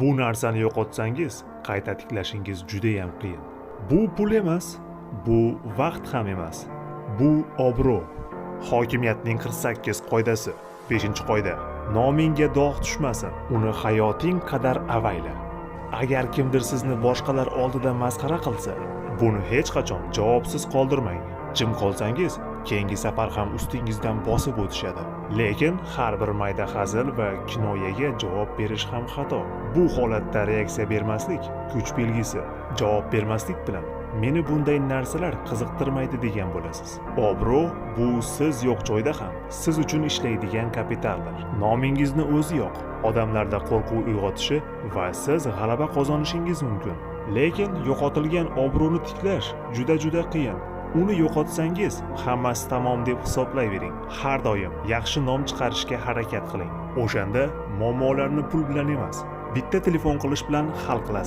Bu narsani yo'qotsangiz, qayta tiklashingiz juda ham qiyin. Bu pul emas, bu vaqt ham emas. Bu obro'. Hokimiyatning 48 qoidasi. 5-qoida. Nomingga dog' tushmasin, uni hayoting qadar avayla. Agar kimdir sizni boshqalar oldida masxara qilsa, buni hech qachon javobsiz qoldirmang. Jim qolsangiz, keyingi safar ham ustingizdan bosib o'tishadi. Lekin har bir mayda hazil va kinoyaga javob berish ham xato. Bu holatda reaksiya bermaslik kuch belgisi. Javob bermaslik bilan meni bunday narsalar qiziqtirmaydi degan bo'lasiz. Obro' bu siz yo'q joyda ham siz uchun ishlaydigan kapitaldir. Nomingizni o'zi yo'q, odamlarda qo'rquv uyg'otishi va siz g'alaba qozonishingiz mumkin. Lekin yo'qotilgan obro'ni tiklash juda qiyin. Uni yo'qotsangiz, hammasi tamom deb hisoblayvering. Har doim yaxshi nom chiqarishga harakat qiling. O'shanda muammolarni pul bilan emas, bitta telefon qilish bilan hal qilasiz.